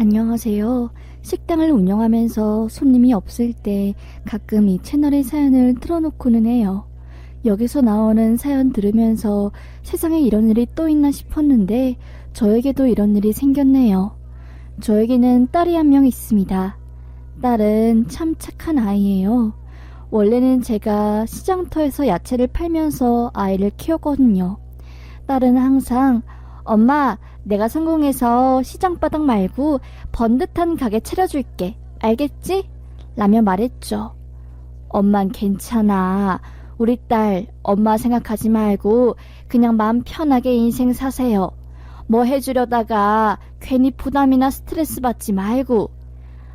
안녕하세요. 식당을 운영하면서 손님이 없을 때 가끔 이 채널의 사연을 틀어놓고는 해요. 여기서 나오는 사연 들으면서 세상에 이런 일이 또 있나 싶었는데 저에게도 이런 일이 생겼네요. 저에게는 딸이 한 명 있습니다. 딸은 참 착한 아이예요. 원래는 제가 시장터에서 야채를 팔면서 아이를 키웠거든요. 딸은 항상 엄마, 내가 성공해서 시장바닥 말고 번듯한 가게 차려줄게. 알겠지? 라며 말했죠. 엄만 괜찮아. 우리 딸, 엄마 생각하지 말고 그냥 마음 편하게 인생 사세요. 뭐 해주려다가 괜히 부담이나 스트레스 받지 말고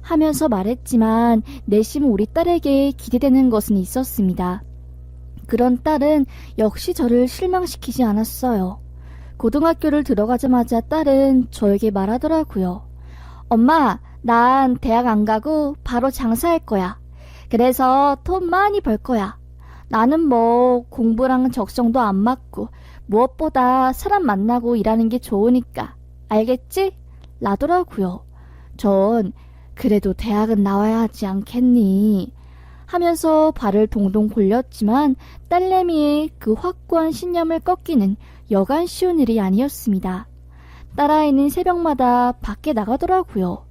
하면서 말했지만 내심 우리 딸에게 기대되는 것은 있었습니다. 그런 딸은 역시 저를 실망시키지 않았어요. 고등학교를 들어가자마자 딸은 저에게 말하더라고요. 엄마, 난 대학 안 가고 바로 장사할 거야. 그래서 돈 많이 벌 거야. 나는 뭐 공부랑 적성도 안 맞고 무엇보다 사람 만나고 일하는 게 좋으니까. 알겠지? 라더라고요. 전 그래도 대학은 나와야 하지 않겠니? 하면서 발을 동동 굴렸지만 딸내미의 그 확고한 신념을 꺾기는 여간 쉬운 일이 아니었습니다. 딸아이는 새벽마다 밖에 나가더라고요.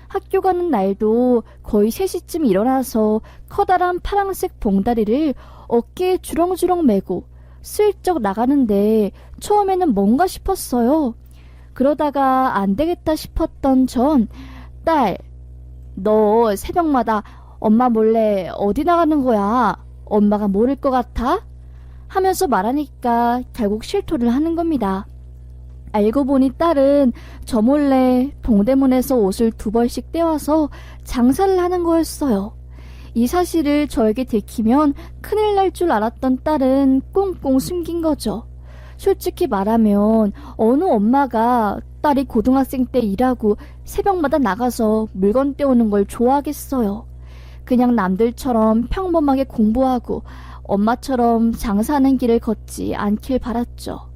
학교 가는 날도 거의 3시쯤 일어나서 커다란 파란색 봉다리를 어깨에 주렁주렁 메고 슬쩍 나가는데 처음에는 뭔가 싶었어요. 그러다가 안 되겠다 싶었던 전, 딸, 너 새벽마다 엄마 몰래 어디 나가는 거야? 엄마가 모를 것 같아? 하면서 말하니까 결국 실토를 하는 겁니다. 알고 보니 딸은 저 몰래 동대문에서 옷을 2벌씩 떼와서 장사를 하는 거였어요. 이 사실을 저에게 들키면 큰일 날 줄 알았던 딸은 꽁꽁 숨긴 거죠. 솔직히 말하면 어느 엄마가 딸이 고등학생 때 일하고 새벽마다 나가서 물건 떼오는 걸 좋아하겠어요. 그냥 남들처럼 평범하게 공부하고 엄마처럼 장사하는 길을 걷지 않길 바랐죠.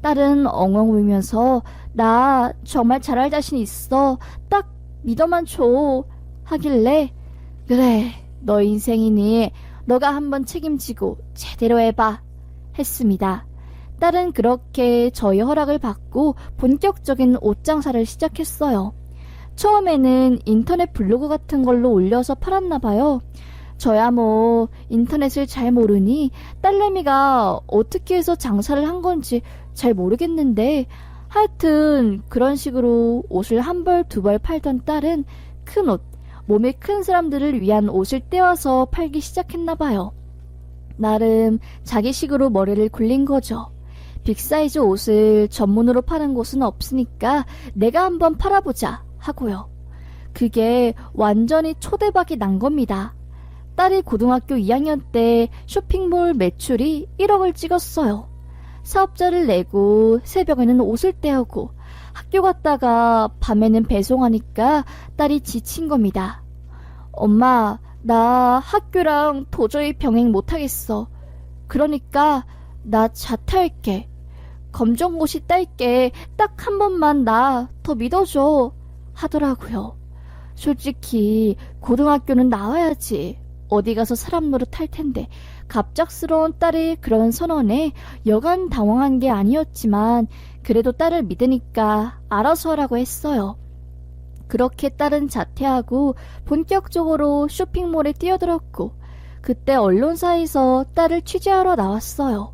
딸은 엉엉 울면서 나 정말 잘할 자신 있어. 딱 믿어만 줘. 하길래 그래, 너 인생이니 너가 한번 책임지고 제대로 해봐. 했습니다. 딸은 그렇게 저희 허락을 받고 본격적인 옷 장사를 시작했어요. 처음에는 인터넷 블로그 같은 걸로 올려서 팔았나 봐요. 저야 뭐 인터넷을 잘 모르니 딸내미가 어떻게 해서 장사를 한 건지 잘 모르겠는데 하여튼 그런 식으로 옷을 1벌, 2벌 팔던 딸은 큰 옷, 몸이 큰 사람들을 위한 옷을 떼와서 팔기 시작했나 봐요. 나름 자기식으로 머리를 굴린 거죠. 빅사이즈 옷을 전문으로 파는 곳은 없으니까 내가 한번 팔아보자 하고요. 그게 완전히 초대박이 난 겁니다. 딸이 고등학교 2학년 때 쇼핑몰 매출이 1억을 찍었어요. 사업자를 내고 새벽에는 옷을 떼우고 학교 갔다가 밤에는 배송하니까 딸이 지친 겁니다. 엄마, 나 학교랑 도저히 병행 못하겠어. 그러니까 나 자퇴할게. 검정고시 딸게. 딱 한 번만 나 더 믿어줘. 하더라고요. 솔직히 고등학교는 나와야지. 어디 가서 사람 노릇할 텐데 갑작스러운 딸의 그런 선언에 여간 당황한 게 아니었지만 그래도 딸을 믿으니까 알아서 하라고 했어요. 그렇게 딸은 자퇴하고 본격적으로 쇼핑몰에 뛰어들었고 그때 언론사에서 딸을 취재하러 나왔어요.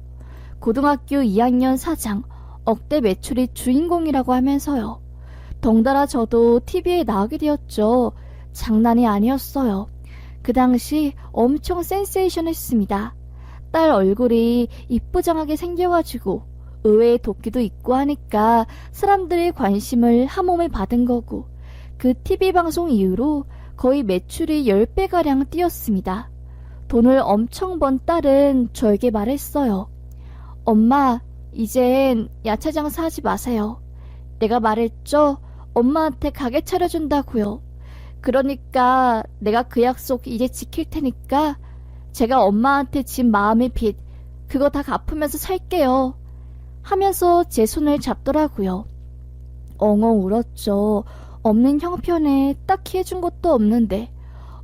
고등학교 2학년 사장, 억대 매출이 주인공이라고 하면서요. 덩달아 저도 TV에 나오게 되었죠. 장난이 아니었어요. 그 당시 엄청 센세이션했습니다. 딸 얼굴이 이쁘장하게 생겨가지고 의외의 도끼도 있고 하니까 사람들의 관심을 한 몸에 받은 거고 그 TV 방송 이후로 거의 매출이 10배가량 뛰었습니다. 돈을 엄청 번 딸은 저에게 말했어요. 엄마, 이젠 야채 장사하지 마세요. 내가 말했죠? 엄마한테 가게 차려준다고요. 그러니까 내가 그 약속 이제 지킬 테니까 제가 엄마한테 진 마음의 빚 그거 다 갚으면서 살게요. 하면서 제 손을 잡더라고요. 엉엉 울었죠. 없는 형편에 딱히 해준 것도 없는데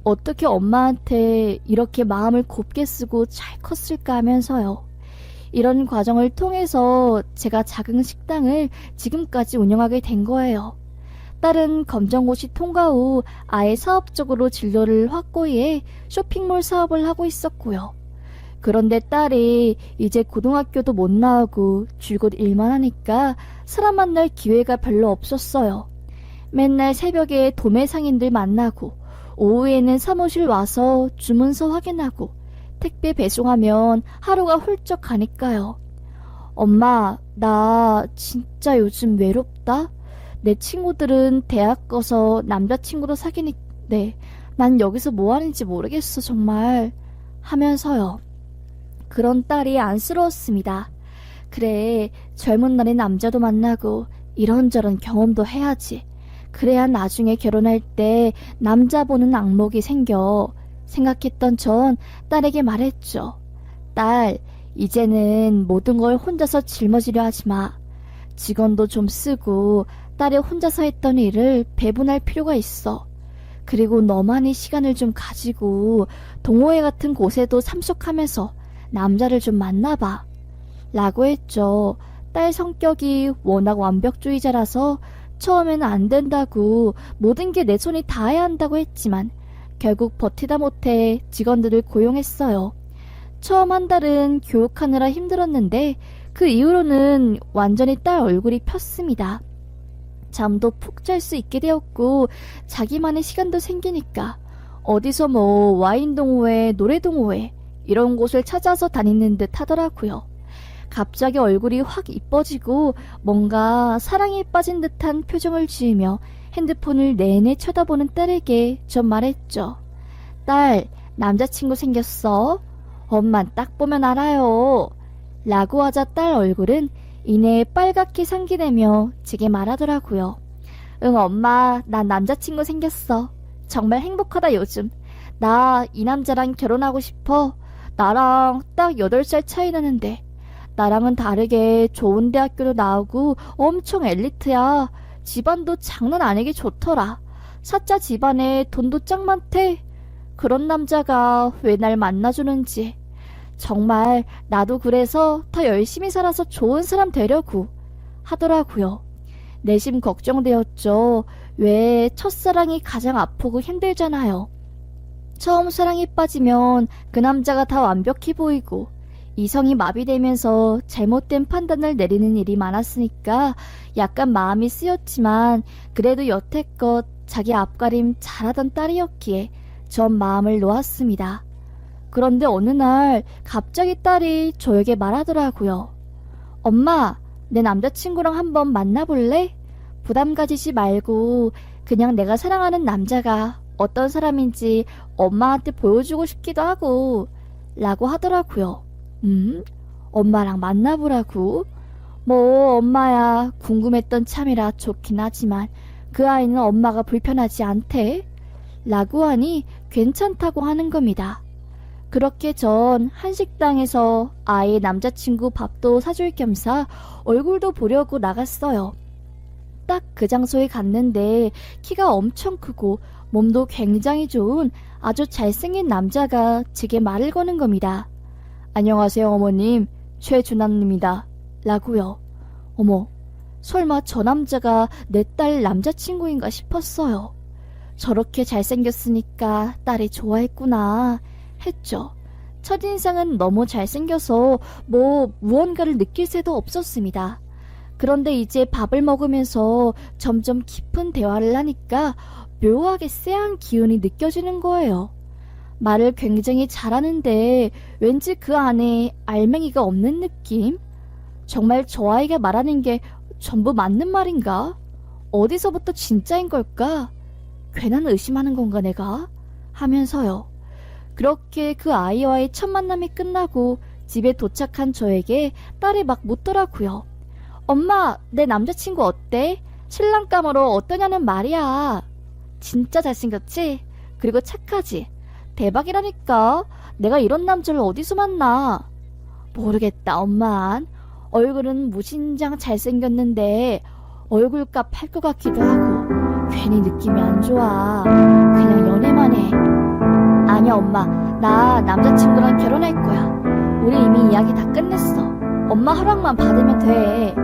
어떻게 엄마한테 이렇게 마음을 곱게 쓰고 잘 컸을까 하면서요. 이런 과정을 통해서 제가 작은 식당을 지금까지 운영하게 된 거예요. 딸은 검정고시 통과 후 아예 사업적으로 진로를 확고히 해 쇼핑몰 사업을 하고 있었고요. 그런데 딸이 이제 고등학교도 못 나오고 줄곧 일만 하니까 사람 만날 기회가 별로 없었어요. 맨날 새벽에 도매 상인들 만나고 오후에는 사무실 와서 주문서 확인하고 택배 배송하면 하루가 훌쩍 가니까요. 엄마, 나 진짜 요즘 외롭다? 내 친구들은 대학 가서 남자친구도 사귀는데 난 여기서 뭐 하는지 모르겠어 정말 하면서요. 그런 딸이 안쓰러웠습니다. 그래, 젊은 날에 남자도 만나고 이런저런 경험도 해야지. 그래야 나중에 결혼할 때 남자 보는 안목이 생겨. 생각했던 전 딸에게 말했죠. 딸, 이제는 모든 걸 혼자서 짊어지려 하지 마. 직원도 좀 쓰고 딸이 혼자서 했던 일을 배분할 필요가 있어. 그리고 너만의 시간을 좀 가지고 동호회 같은 곳에도 참석하면서 남자를 좀 만나봐. 라고 했죠. 딸 성격이 워낙 완벽주의자라서 처음에는 안 된다고 모든 게 내 손이 닿아야 한다고 했지만 결국 버티다 못해 직원들을 고용했어요. 처음 한 달은 교육하느라 힘들었는데 그 이후로는 완전히 딸 얼굴이 폈습니다. 잠도 푹 잘 수 있게 되었고 자기만의 시간도 생기니까 어디서 뭐 와인 동호회, 노래 동호회 이런 곳을 찾아서 다니는 듯 하더라고요. 갑자기 얼굴이 확 이뻐지고 뭔가 사랑에 빠진 듯한 표정을 지으며 핸드폰을 내내 쳐다보는 딸에게 전 말했죠. 딸, 남자친구 생겼어? 엄마 딱 보면 알아요. 라고 하자 딸 얼굴은 이내 빨갛게 상기되며 제게 말하더라고요. 응, 엄마, 난 남자친구 생겼어. 정말 행복하다 요즘. 나 이 남자랑 결혼하고 싶어. 나랑 딱 8살 차이 나는데 나랑은 다르게 좋은 대학교도 나오고 엄청 엘리트야. 집안도 장난 아니게 좋더라. 사짜 집안에 돈도 짱 많대. 그런 남자가 왜 날 만나주는지. 정말 나도 그래서 더 열심히 살아서 좋은 사람 되려고 하더라고요. 내심 걱정되었죠. 왜 첫사랑이 가장 아프고 힘들잖아요. 처음 사랑에 빠지면 그 남자가 다 완벽해 보이고 이성이 마비되면서 잘못된 판단을 내리는 일이 많았으니까 약간 마음이 쓰였지만 그래도 여태껏 자기 앞가림 잘하던 딸이었기에 전 마음을 놓았습니다. 그런데 어느 날 갑자기 딸이 저에게 말하더라고요. 엄마, 내 남자친구랑 한번 만나볼래? 부담 가지지 말고 그냥 내가 사랑하는 남자가 어떤 사람인지 엄마한테 보여주고 싶기도 하고 라고 하더라고요. 엄마랑 만나보라고? 뭐 엄마야 궁금했던 참이라 좋긴 하지만 그 아이는 엄마가 불편하지 않대? 라고 하니 괜찮다고 하는 겁니다. 그렇게 전 한식당에서 아이의 남자친구 밥도 사줄 겸사 얼굴도 보려고 나갔어요. 딱 그 장소에 갔는데 키가 엄청 크고 몸도 굉장히 좋은 아주 잘생긴 남자가 제게 말을 거는 겁니다. 안녕하세요 어머님, 최준환입니다. 라고요. 어머, 설마 저 남자가 내 딸 남자친구인가 싶었어요. 저렇게 잘생겼으니까 딸이 좋아했구나 했죠. 첫인상은 너무 잘생겨서 뭐 무언가를 느낄 새도 없었습니다. 그런데 이제 밥을 먹으면서 점점 깊은 대화를 하니까 묘하게 쎄한 기운이 느껴지는 거예요. 말을 굉장히 잘하는데 왠지 그 안에 알맹이가 없는 느낌? 정말 저 아이가 말하는 게 전부 맞는 말인가? 어디서부터 진짜인 걸까? 괜한 의심하는 건가 내가? 하면서요. 그렇게 그 아이와의 첫 만남이 끝나고 집에 도착한 저에게 딸이 막 묻더라고요. 엄마, 내 남자친구 어때? 신랑감으로 어떠냐는 말이야. 진짜 잘생겼지? 그리고 착하지? 대박이라니까. 내가 이런 남자를 어디서 만나? 모르겠다, 엄만. 얼굴은 무신장 잘생겼는데 얼굴값 할 것 같기도 하고 괜히 느낌이 안 좋아. 그냥 연애만 해. 아니야, 엄마. 나 남자친구랑 결혼할 거야. 우리 이미 이야기 다 끝냈어. 엄마 허락만 받으면 돼.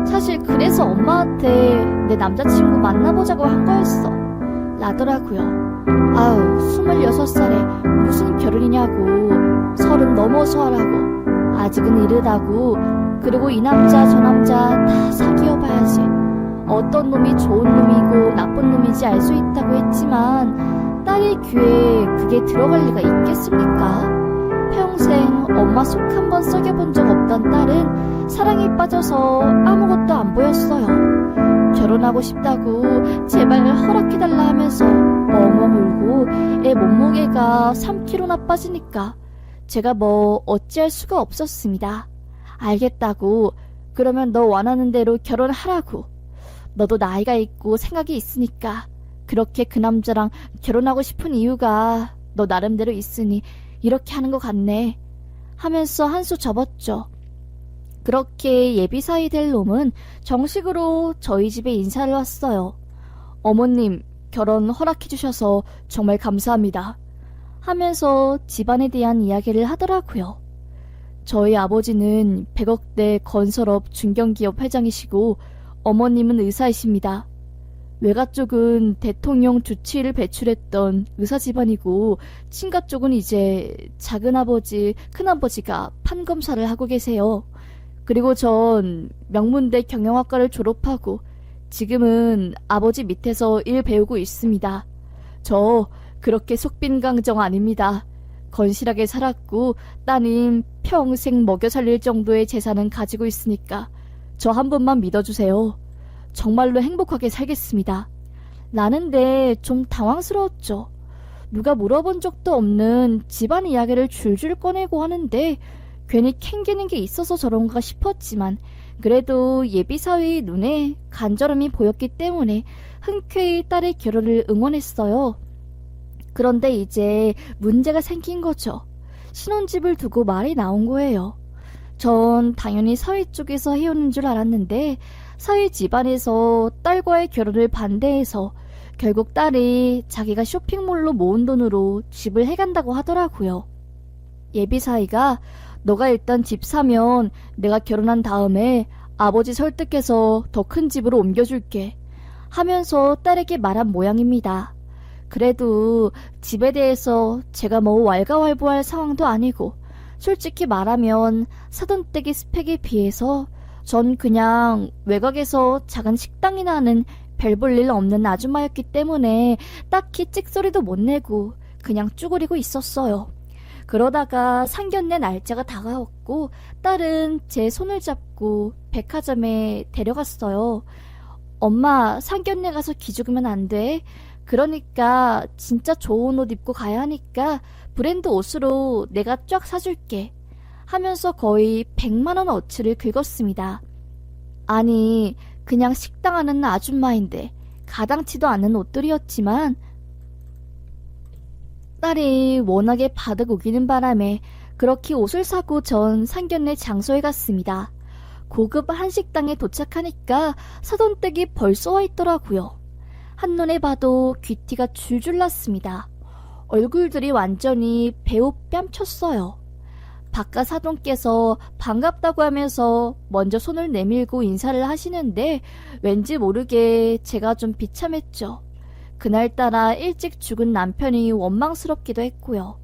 사실 그래서 엄마한테 내 남자친구 만나보자고 한 거였어. 라더라고요. 아우, 26살에 무슨 결혼이냐고. 30 넘어서 하라고. 아직은 이르다고. 그리고 이 남자 저 남자 다 사귀어봐야지. 어떤 놈이 좋은 놈이고 나쁜 놈인지 알 수 있다고 했지만 딸의 귀에 그게 들어갈 리가 있겠습니까? 평생 엄마 속 한 번 썩여본 적 없던 딸은 사랑에 빠져서 아무것도 안 보였어요. 결혼하고 싶다고 제발 허락해달라 하면서 엉엉 울고 애 몸무게가 3kg나 빠지니까 제가 뭐 어찌할 수가 없었습니다. 알겠다고. 그러면 너 원하는 대로 결혼하라고. 너도 나이가 있고 생각이 있으니까 그렇게 그 남자랑 결혼하고 싶은 이유가 너 나름대로 있으니 이렇게 하는 것 같네 하면서 한수 접었죠. 그렇게 예비사위 될 놈은 정식으로 저희 집에 인사를 왔어요. 어머님, 결혼 허락해주셔서 정말 감사합니다 하면서 집안에 대한 이야기를 하더라고요. 저희 아버지는 100억대 건설업 중견기업 회장이시고 어머님은 의사이십니다. 외가 쪽은 대통령 주치의를 배출했던 의사 집안이고 친가 쪽은 이제 작은아버지, 큰아버지가 판검사를 하고 계세요. 그리고 전 명문대 경영학과를 졸업하고 지금은 아버지 밑에서 일 배우고 있습니다. 저 그렇게 속빈강정 아닙니다. 건실하게 살았고 따님 평생 먹여 살릴 정도의 재산은 가지고 있으니까 저 한 번만 믿어주세요. 정말로 행복하게 살겠습니다. 라는데 좀 당황스러웠죠. 누가 물어본 적도 없는 집안 이야기를 줄줄 꺼내고 하는데 괜히 캥기는 게 있어서 저런가 싶었지만 그래도 예비사위의 눈에 간절함이 보였기 때문에 흔쾌히 딸의 결혼을 응원했어요. 그런데 이제 문제가 생긴 거죠. 신혼집을 두고 말이 나온 거예요. 전 당연히 사위 쪽에서 해오는 줄 알았는데 사위 집안에서 딸과의 결혼을 반대해서 결국 딸이 자기가 쇼핑몰로 모은 돈으로 집을 해간다고 하더라고요. 예비사위가 너가 일단 집 사면 내가 결혼한 다음에 아버지 설득해서 더 큰 집으로 옮겨줄게 하면서 딸에게 말한 모양입니다. 그래도 집에 대해서 제가 뭐 왈가왈부할 상황도 아니고 솔직히 말하면 사돈댁의 스펙에 비해서 전 그냥 외곽에서 작은 식당이나 하는 별 볼 일 없는 아줌마였기 때문에 딱히 찍소리도 못 내고 그냥 쭈그리고 있었어요. 그러다가 상견례 날짜가 다가왔고 딸은 제 손을 잡고 백화점에 데려갔어요. 엄마, 상견례 가서 기죽으면 안 돼. 그러니까 진짜 좋은 옷 입고 가야 하니까 브랜드 옷으로 내가 쫙 사줄게 하면서 거의 100만 원 어치를 긁었습니다. 아니, 그냥 식당 하는 아줌마인데 가당치도 않은 옷들이었지만 딸이 워낙에 바득 우기는 바람에 그렇게 옷을 사고 전 상견례 장소에 갔습니다. 고급 한식당에 도착하니까 사돈댁이 벌써 와 있더라고요. 한눈에 봐도 귀티가 줄줄 났습니다. 얼굴들이 완전히 배우 뺨쳤어요. 바깥 사돈께서 반갑다고 하면서 먼저 손을 내밀고 인사를 하시는데 왠지 모르게 제가 좀 비참했죠. 그날따라 일찍 죽은 남편이 원망스럽기도 했고요.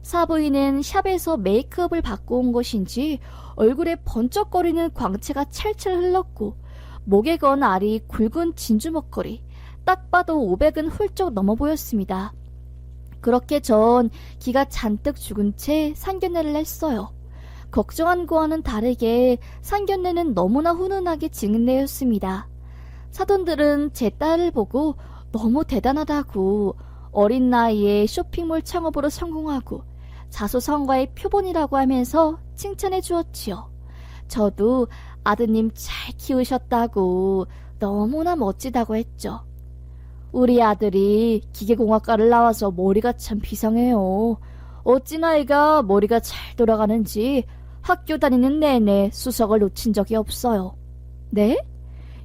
사부인은 샵에서 메이크업을 받고 온 것인지 얼굴에 번쩍거리는 광채가 찰찰 흘렀고 목에 건 알이 굵은 진주 목걸이, 딱 봐도 500은 훌쩍 넘어 보였습니다. 그렇게 전 기가 잔뜩 죽은 채 상견례를 했어요. 걱정한 거와는 다르게 상견례는 너무나 훈훈하게 진행되었습니다. 사돈들은 제 딸을 보고 너무 대단하다고, 어린 나이에 쇼핑몰 창업으로 성공하고 자수성가의 표본이라고 하면서 칭찬해 주었지요. 저도 아드님 잘 키우셨다고 너무나 멋지다고 했죠. 우리 아들이 기계공학과를 나와서 머리가 참 비상해요. 어찌나 애가 머리가 잘 돌아가는지 학교 다니는 내내 수석을 놓친 적이 없어요. 네?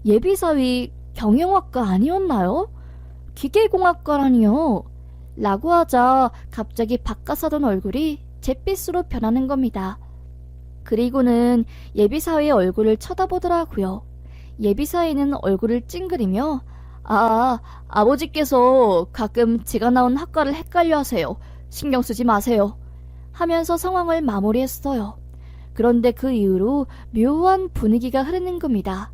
예비사위 경영학과 아니었나요? 기계공학과라니요. 라고 하자 갑자기 바깥사돈 얼굴이 잿빛으로 변하는 겁니다. 그리고는 예비사위의 얼굴을 쳐다보더라고요. 예비사위는 얼굴을 찡그리며 아버지께서 가끔 제가 나온 학과를 헷갈려 하세요. 신경 쓰지 마세요. 하면서 상황을 마무리했어요. 그런데 그 이후로 묘한 분위기가 흐르는 겁니다.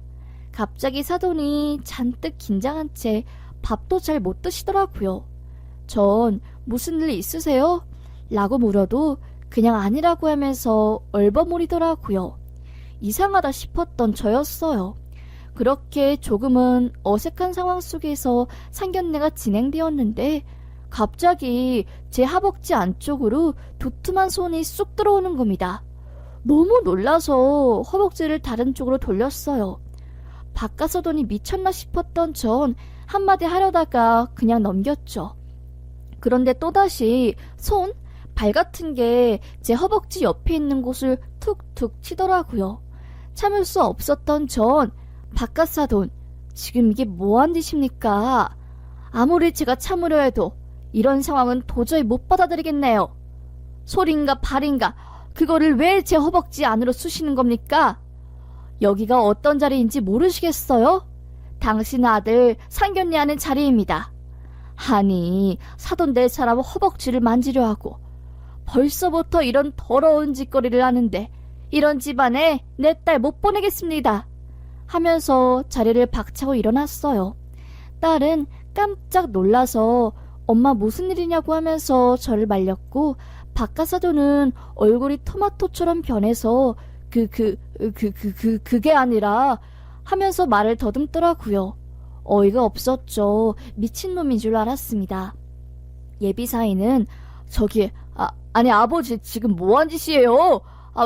갑자기 사돈이 잔뜩 긴장한 채 밥도 잘 못 드시더라고요. 전 무슨 일 있으세요? 라고 물어도 그냥 아니라고 하면서 얼버무리더라고요. 이상하다 싶었던 저였어요. 그렇게 조금은 어색한 상황 속에서 상견례가 진행되었는데 갑자기 제 허벅지 안쪽으로 두툼한 손이 쑥 들어오는 겁니다. 너무 놀라서 허벅지를 다른 쪽으로 돌렸어요. 바깥사돈이 미쳤나 싶었던 전 한마디 하려다가 그냥 넘겼죠. 그런데 또다시 발 같은 게 제 허벅지 옆에 있는 곳을 툭툭 치더라고요. 참을 수 없었던 전 바깥사돈, 지금 이게 뭐한 짓입니까? 아무리 제가 참으려 해도 이런 상황은 도저히 못 받아들이겠네요. 소린가 발인가 그거를 왜 제 허벅지 안으로 쑤시는 겁니까? 여기가 어떤 자리인지 모르시겠어요? 당신 아들 상견례하는 자리입니다. 아니, 사돈 내 사람 허벅지를 만지려 하고 벌써부터 이런 더러운 짓거리를 하는데 이런 집안에 내 딸 못 보내겠습니다. 하면서 자리를 박차고 일어났어요. 딸은 깜짝 놀라서 엄마 무슨 일이냐고 하면서 저를 말렸고 바깥사돈은 얼굴이 토마토처럼 변해서 그게 아니라 하면서 말을 더듬더라고요. 어이가 없었죠. 미친놈인 줄 알았습니다. 예비사위는 아니 아버지 지금 뭐한 짓이에요?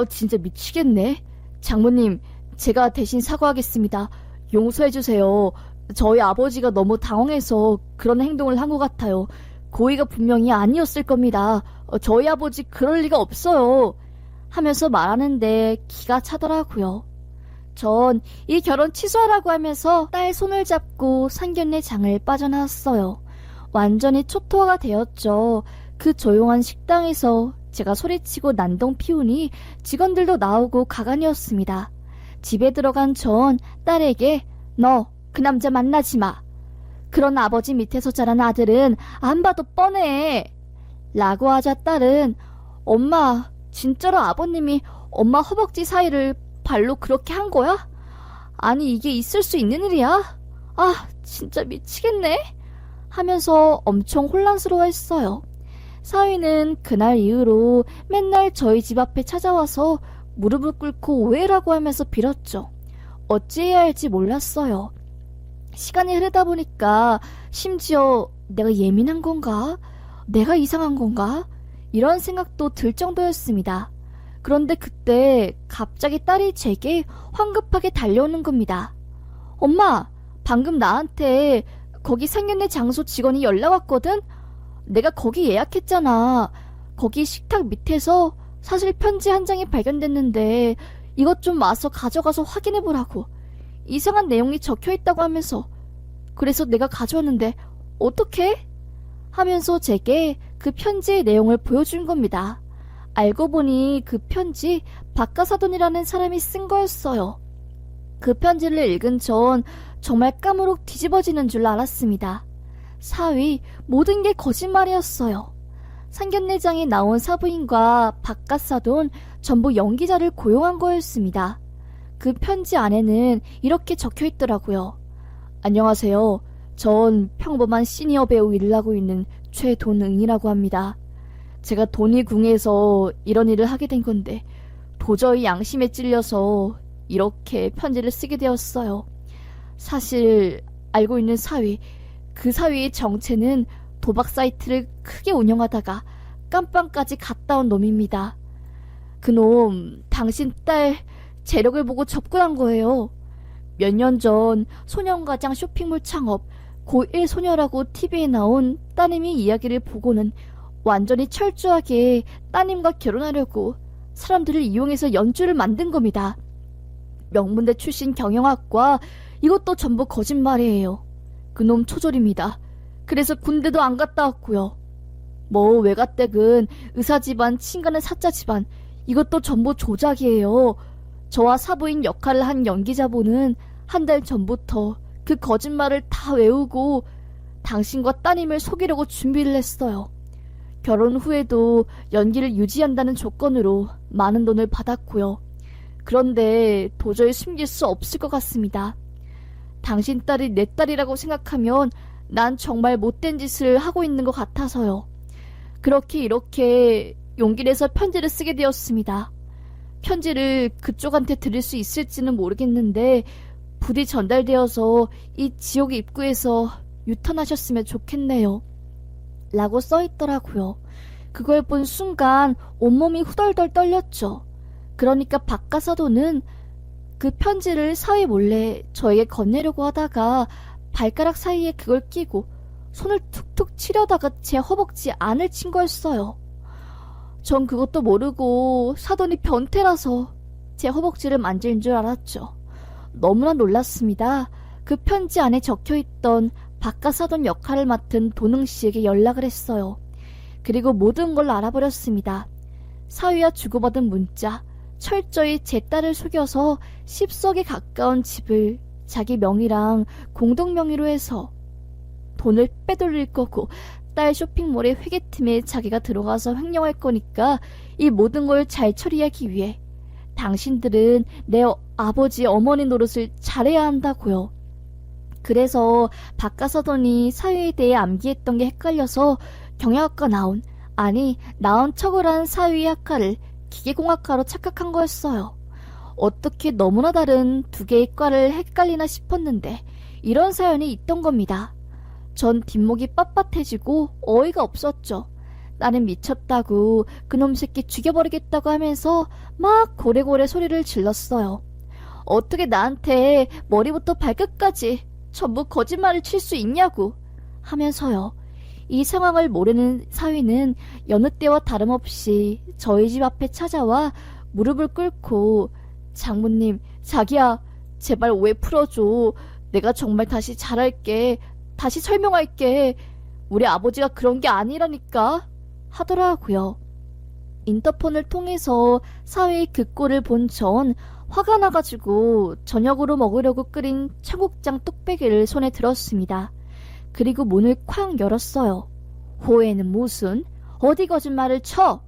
진짜 미치겠네. 장모님 제가 대신 사과하겠습니다. 용서해주세요. 저희 아버지가 너무 당황해서 그런 행동을 한 것 같아요. 고의가 분명히 아니었을 겁니다. 저희 아버지 그럴 리가 없어요. 하면서 말하는데 기가 차더라고요. 전 이 결혼 취소하라고 하면서 딸 손을 잡고 상견례 장을 빠져나왔어요. 완전히 초토화가 되었죠. 그 조용한 식당에서 제가 소리치고 난동 피우니 직원들도 나오고 가관이었습니다. 집에 들어간 전 딸에게 너 그 남자 만나지 마. 그런 아버지 밑에서 자란 아들은 안 봐도 뻔해. 라고 하자 딸은 엄마 진짜로 아버님이 엄마 허벅지 사이를 발로 그렇게 한 거야? 아니 이게 있을 수 있는 일이야? 진짜 미치겠네. 하면서 엄청 혼란스러워했어요. 사위는 그날 이후로 맨날 저희 집 앞에 찾아와서 무릎을 꿇고 오해라고 하면서 빌었죠. 어찌해야 할지 몰랐어요. 시간이 흐르다 보니까 심지어 내가 예민한 건가? 내가 이상한 건가? 이런 생각도 들 정도였습니다. 그런데 그때 갑자기 딸이 제게 황급하게 달려오는 겁니다. 엄마, 방금 나한테 거기 상견례 장소 직원이 연락 왔거든? 내가 거기 예약했잖아. 거기 식탁 밑에서 사실 편지 한 장이 발견됐는데 이것 좀 와서 가져가서 확인해보라고. 이상한 내용이 적혀있다고 하면서 그래서 내가 가져왔는데 어떡해? 하면서 제게 그 편지의 내용을 보여준 겁니다. 알고 보니 그 편지 박가사돈이라는 사람이 쓴 거였어요. 그 편지를 읽은 전 정말 까무룩 뒤집어지는 줄 알았습니다. 사위, 모든 게 거짓말이었어요. 상견례장에 나온 사부인과 박가사돈 전부 연기자를 고용한 거였습니다. 그 편지 안에는 이렇게 적혀 있더라고요. 안녕하세요. 전 평범한 시니어 배우 일을 하고 있는 최돈응이라고 합니다. 제가 돈이 궁해서 이런 일을 하게 된 건데 도저히 양심에 찔려서 이렇게 편지를 쓰게 되었어요. 사실 알고 있는 사위, 그 사위의 정체는 도박 사이트를 크게 운영하다가 깜빵까지 갔다 온 놈입니다. 그놈 당신 딸 재력을 보고 접근한 거예요. 몇 년 전 소년가장 쇼핑몰 창업, 고1 소녀라고 TV에 나온 따님이 이야기를 보고는 완전히 철저하게 따님과 결혼하려고 사람들을 이용해서 연주를 만든 겁니다. 명문대 출신 경영학과, 이것도 전부 거짓말이에요. 그놈 초졸입니다. 그래서 군대도 안 갔다 왔고요. 뭐 외가댁은 의사 집안, 친가는 사자 집안, 이것도 전부 조작이에요. 저와 사부인 역할을 한 연기자분은 한 달 전부터 그 거짓말을 다 외우고 당신과 따님을 속이려고 준비를 했어요. 결혼 후에도 연기를 유지한다는 조건으로 많은 돈을 받았고요. 그런데 도저히 숨길 수 없을 것 같습니다. 당신 딸이 내 딸이라고 생각하면 난 정말 못된 짓을 하고 있는 것 같아서요. 그렇게 이렇게 용기 내서 편지를 쓰게 되었습니다. 편지를 그쪽한테 드릴 수 있을지는 모르겠는데 부디 전달되어서 이 지옥 입구에서 유턴하셨으면 좋겠네요. 라고 써있더라고요. 그걸 본 순간 온몸이 후덜덜 떨렸죠. 그러니까 박가사도는 그 편지를 사위 몰래 저에게 건네려고 하다가 발가락 사이에 그걸 끼고 손을 툭툭 치려다가 제 허벅지 안을 친 거였어요. 전 그것도 모르고 사돈이 변태라서 제 허벅지를 만질 줄 알았죠. 너무나 놀랐습니다. 그 편지 안에 적혀있던 박가사돈 역할을 맡은 도능씨에게 연락을 했어요. 그리고 모든 걸 알아버렸습니다. 사위와 주고받은 문자, 철저히 제 딸을 속여서 10석에 가까운 집을 자기 명의랑 공동 명의로 해서 돈을 빼돌릴 거고 딸 쇼핑몰의 회계팀에 자기가 들어가서 횡령할 거니까 이 모든 걸 잘 처리하기 위해 당신들은 내 아버지 어머니 노릇을 잘해야 한다고요. 그래서 박가사돈이 사위에 대해 암기했던 게 헷갈려서 경영학과 나온 척을 한 사위의 학과를 기계공학과로 착각한 거였어요. 어떻게 너무나 다른 두 개의 과를 헷갈리나 싶었는데 이런 사연이 있던 겁니다. 전 뒷목이 빳빳해지고 어이가 없었죠. 나는 미쳤다고 그놈 새끼 죽여버리겠다고 하면서 막 고래고래 소리를 질렀어요. 어떻게 나한테 머리부터 발끝까지 전부 거짓말을 칠 수 있냐고 하면서요. 이 상황을 모르는 사위는 여느 때와 다름없이 저희 집 앞에 찾아와 무릎을 꿇고 장모님, 자기야, 제발 오해 풀어줘. 내가 정말 다시 잘할게. 다시 설명할게. 우리 아버지가 그런 게 아니라니까 하더라고요. 인터폰을 통해서 사위의 그 꼴을 본 전 화가 나가지고 저녁으로 먹으려고 끓인 청국장 뚝배기를 손에 들었습니다. 그리고 문을 쾅 열었어요. 호해는 무슨? 어디 거짓말을 쳐?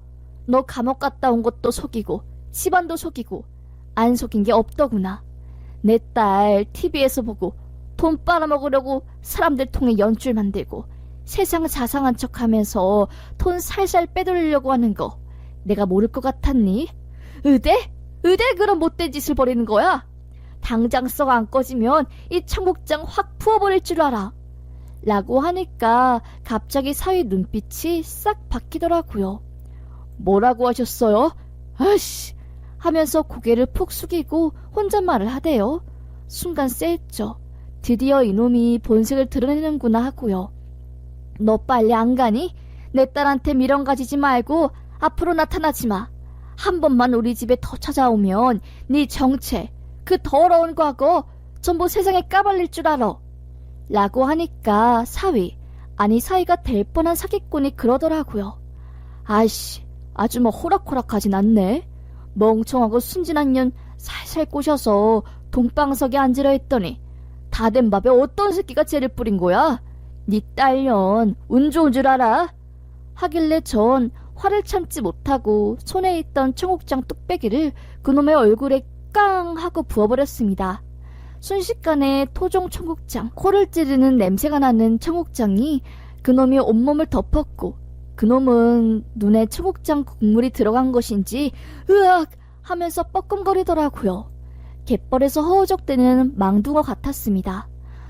너 감옥 갔다 온 것도 속이고 집안도 속이고 안 속인 게 없더구나. 내 딸 TV에서 보고 돈 빨아먹으려고 사람들 통해 연줄 만들고 세상 자상한 척하면서 돈 살살 빼돌리려고 하는 거 내가 모를 것 같았니? 의대 그런 못된 짓을 벌이는 거야? 당장 썩 안 꺼지면 이 청국장 확 부어버릴 줄 알아. 라고 하니까 갑자기 사위 눈빛이 싹 바뀌더라고요. 뭐라고 하셨어요? 아씨 하면서 고개를 푹 숙이고 혼잣말을 하대요. 순간 쎄했죠. 드디어 이놈이 본색을 드러내는구나 하고요. 너 빨리 안 가니? 내 딸한테 미련 가지지 말고 앞으로 나타나지 마. 한 번만 우리 집에 더 찾아오면 네 정체, 그 더러운 과거 전부 세상에 까발릴 줄 알아. 라고 하니까 사위가 될 뻔한 사기꾼이 그러더라고요. 아이씨, 아주 뭐 호락호락하진 않네. 멍청하고 순진한 년 살살 꼬셔서 동방석에 앉으려 했더니 다 된 밥에 어떤 새끼가 쟤를 뿌린 거야? 네 딸년 운 좋은 줄 알아? 하길래 전 화를 참지 못하고 손에 있던 청국장 뚝배기를 그놈의 얼굴에 깡 하고 부어버렸습니다. 순식간에 토종 청국장, 코를 찌르는 냄새가 나는 청국장이 그놈이 온몸을 덮었고 그놈은 눈에 청국장 국물이 들어간 것인지 으악 하면서 뻐끔거리더라고요. 갯벌에서 허우적대는 망둥어 같았습니다.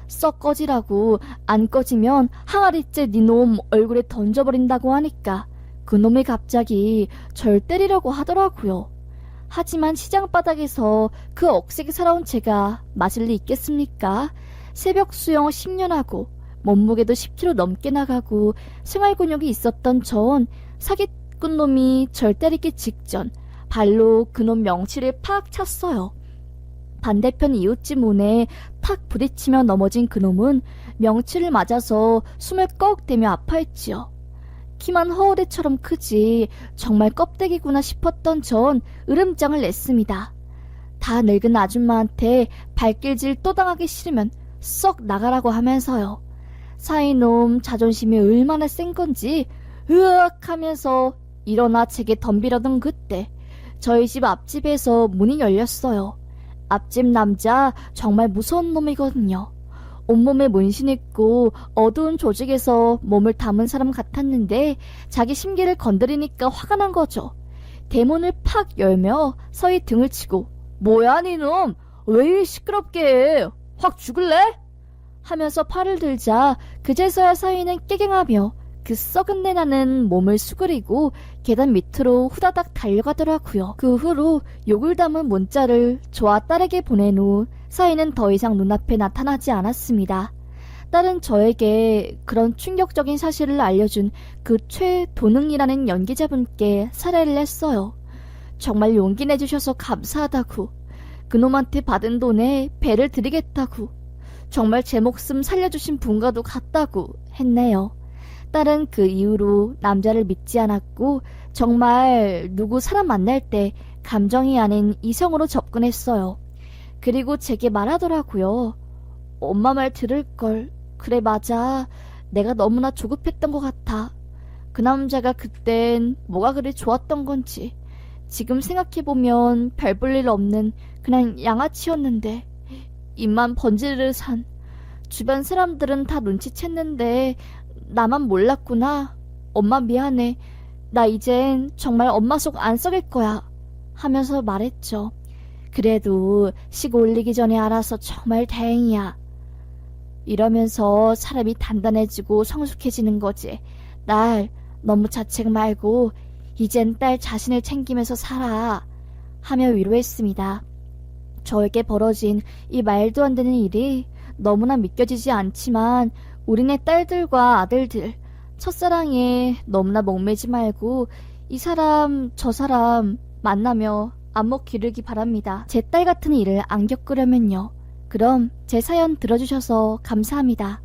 썩 꺼지라고 안 꺼지면 항아리째 니놈 얼굴에 던져버린다고 하니까 그놈이 갑자기 절 때리려고 하더라고요. 하지만 시장 바닥에서 그 억세게 살아온 제가 맞을 리 있겠습니까? 새벽 수영 10년 하고 몸무게도 10kg 넘게 나가고 생활근육이 있었던 전 사기꾼 놈이 절 때리기 직전 발로 그놈 명치를 팍 찼어요. 반대편 이웃집 문에 탁 부딪히며 넘어진 그놈은 명치를 맞아서 숨을 꺽대며 아파했지요. 키만 허우대처럼 크지 정말 껍데기구나 싶었던 전 으름장을 냈습니다. 다 늙은 아줌마한테 발길질 또 당하기 싫으면 썩 나가라고 하면서요. 사이놈 자존심이 얼마나 센 건지 으악 하면서 일어나 제게 덤비려던 그때 저희 집 앞집에서 문이 열렸어요. 앞집 남자 정말 무서운 놈이거든요. 온몸에 문신 있고 어두운 조직에서 몸을 담은 사람 같았는데 자기 심기를 건드리니까 화가 난 거죠. 대문을 팍 열며 서희 등을 치고 뭐야 니놈 왜 이리 시끄럽게 해? 확 죽을래? 하면서 팔을 들자 그제서야 서희는 깨갱하며 그 썩은 내 나는 몸을 수그리고 계단 밑으로 후다닥 달려가더라고요. 그 후로 욕을 담은 문자를 저와 딸에게 보낸 후 서희는 더 이상 눈앞에 나타나지 않았습니다. 딸은 저에게 그런 충격적인 사실을 알려준 그 최도능이라는 연기자분께 사례를 했어요. 정말 용기 내주셔서 감사하다고, 그놈한테 받은 돈에 배를 드리겠다고, 정말 제 목숨 살려주신 분과도 같다고 했네요. 딸은 그 이후로 남자를 믿지 않았고 정말 누구 사람 만날 때 감정이 아닌 이성으로 접근했어요. 그리고 제게 말하더라고요. 엄마 말 들을걸. 그래 맞아. 내가 너무나 조급했던 것 같아. 그 남자가 그땐 뭐가 그리 좋았던 건지. 지금 생각해보면 별 볼 일 없는 그냥 양아치였는데 입만 번지르르산. 주변 사람들은 다 눈치챘는데 나만 몰랐구나. 엄마 미안해. 나 이젠 정말 엄마 속 안 썩일 거야. 하면서 말했죠. 그래도 식 올리기 전에 알아서 정말 다행이야. 이러면서 사람이 단단해지고 성숙해지는 거지. 딸, 너무 자책 말고 이젠 딸 자신을 챙기면서 살아. 하며 위로했습니다. 저에게 벌어진 이 말도 안 되는 일이 너무나 믿겨지지 않지만 우리네 딸들과 아들들, 첫사랑에 너무나 목매지 말고 이 사람 저 사람 만나며 안목 기르기 바랍니다. 제 딸 같은 일을 안 겪으려면요. 그럼 제 사연 들어주셔서 감사합니다.